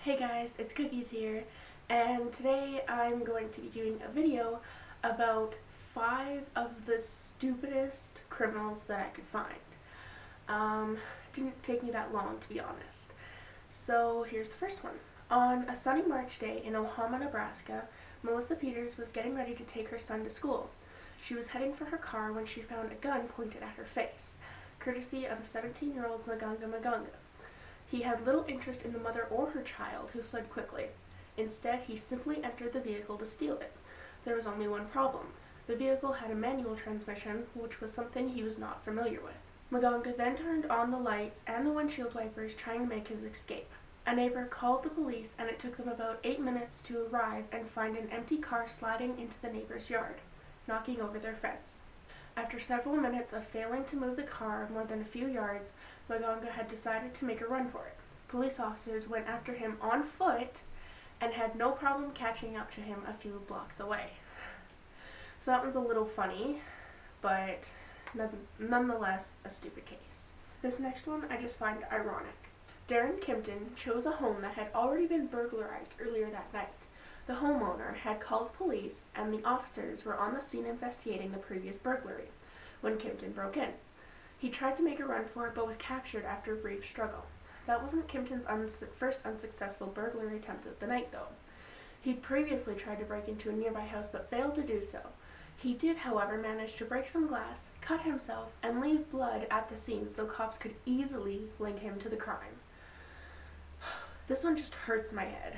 Hey guys, it's Cookies here, and today I'm going to be doing a video about 5 of the stupidest criminals that I could find. Didn't take me that long, to be honest. So here's the first one. On a sunny March day in Omaha, Nebraska, Melissa Peters was getting ready to take her son to school. She was heading for her car when she found a gun pointed at her face, courtesy of a 17-year-old Maganga. He had little interest in the mother or her child, who fled quickly. Instead, he simply entered the vehicle to steal it. There was only one problem. The vehicle had a manual transmission, which was something he was not familiar with. Maganga then turned on the lights and the windshield wipers, trying to make his escape. A neighbor called the police, and it took them about 8 minutes to arrive and find an empty car sliding into the neighbor's yard, knocking over their fence. After several minutes of failing to move the car more than a few yards, Maganga had decided to make a run for it. Police officers went after him on foot and had no problem catching up to him a few blocks away. So that one's a little funny, but nonetheless a stupid case. This next one I just find ironic. Darren Kemper chose a home that had already been burglarized earlier that night. The homeowner had called police, and the officers were on the scene investigating the previous burglary when Kemper broke in. He tried to make a run for it, but was captured after a brief struggle. That wasn't Kempton's first unsuccessful burglary attempt of the night, though. He'd previously tried to break into a nearby house, but failed to do so. He did, however, manage to break some glass, cut himself, and leave blood at the scene so cops could easily link him to the crime. This one just hurts my head.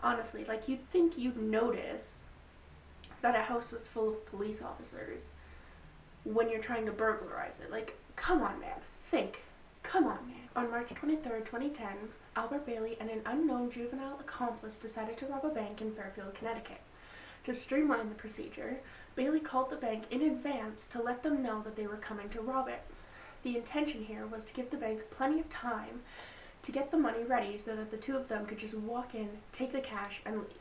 Honestly, you'd think you'd notice that a house was full of police officers when you're trying to burglarize it. Come on, man. Think. Come on, man. On March 23rd, 2010, Albert Bailey and an unknown juvenile accomplice decided to rob a bank in Fairfield, Connecticut. To streamline the procedure, Bailey called the bank in advance to let them know that they were coming to rob it. The intention here was to give the bank plenty of time to get the money ready so that the two of them could just walk in, take the cash, and leave.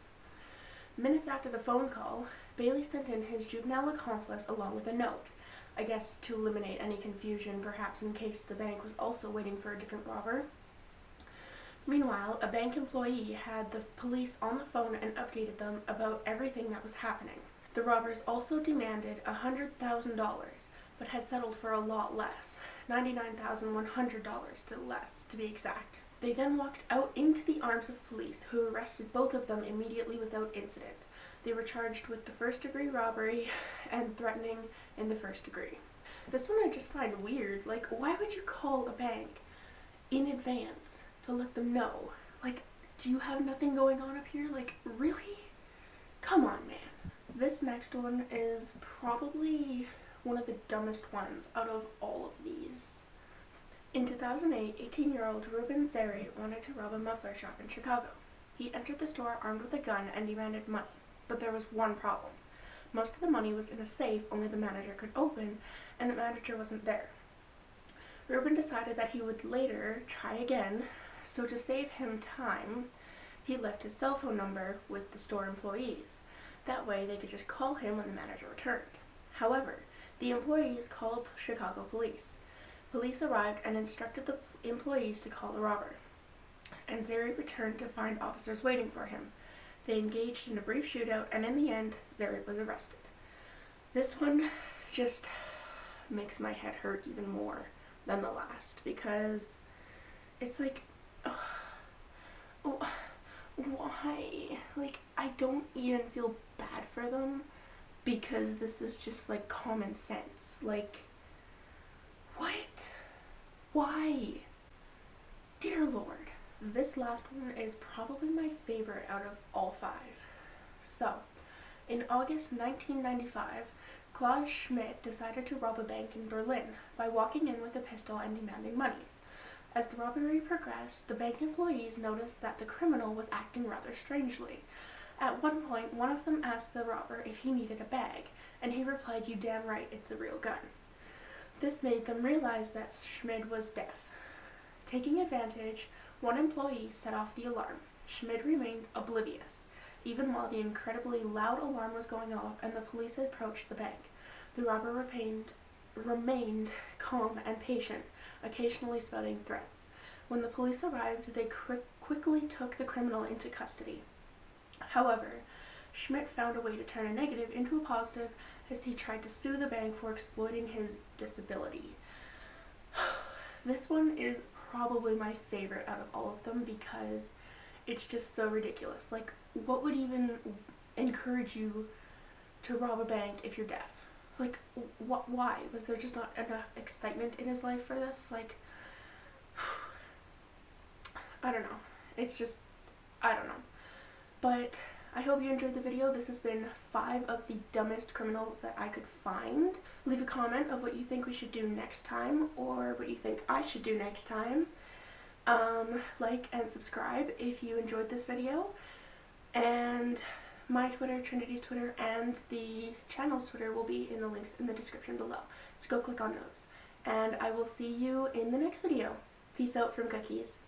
Minutes after the phone call, Bailey sent in his juvenile accomplice along with a note, I guess to eliminate any confusion, perhaps in case the bank was also waiting for a different robber. Meanwhile, a bank employee had the police on the phone and updated them about everything that was happening. The robbers also demanded $100,000, but had settled for a lot less, $99,100 to less, to be exact. They then walked out into the arms of police, who arrested both of them immediately without incident. They were charged with the first-degree robbery and threatening in the first degree. This one I just find weird. Why would you call a bank in advance to let them know? Do you have nothing going on up here? Really? Come on, man. This next one is probably one of the dumbest ones out of all of these. In 2008, 18-year-old Reuben wanted to rob a muffler shop in Chicago. He entered the store armed with a gun and demanded money, but there was one problem. Most of the money was in a safe only the manager could open, and the manager wasn't there. Reuben decided that he would later try again, so to save him time, he left his cell phone number with the store employees. That way they could just call him when the manager returned. However, the employees called Chicago police. Police arrived and instructed the employees to call the robber, and Zeri returned to find officers waiting for him. They engaged in a brief shootout, and in the end, Zeri was arrested. This one just makes my head hurt even more than the last, because it's why? I don't even feel bad for them, because this is just common sense. What? Why? Dear Lord. This last one is probably my favorite out of all 5. So, in August 1995, Klaus Schmidt decided to rob a bank in Berlin by walking in with a pistol and demanding money. As the robbery progressed, the bank employees noticed that the criminal was acting rather strangely. At one point, one of them asked the robber if he needed a bag, and he replied, "You damn right, it's a real gun." This made them realize that Schmidt was deaf. Taking advantage, one employee set off the alarm. Schmidt remained oblivious, even while the incredibly loud alarm was going off and the police approached the bank. The robber remained calm and patient, occasionally spouting threats. When the police arrived, they quickly took the criminal into custody. However, Schmidt found a way to turn a negative into a positive as he tried to sue the bank for exploiting his disability. This one is probably my favorite out of all of them because it's just so ridiculous. Like, what would even encourage you to rob a bank if you're deaf? Like, why? Was there just not enough excitement in his life for this? Like, I don't know. It's just, I don't know. But I hope you enjoyed the video. This has been 5 of the dumbest criminals that I could find. Leave a comment of what you think we should do next time, or what you think I should do next time. Like and subscribe if you enjoyed this video. And my Twitter, Trinity's Twitter, and the channel's Twitter will be in the links in the description below. So go click on those. And I will see you in the next video. Peace out from Cookies.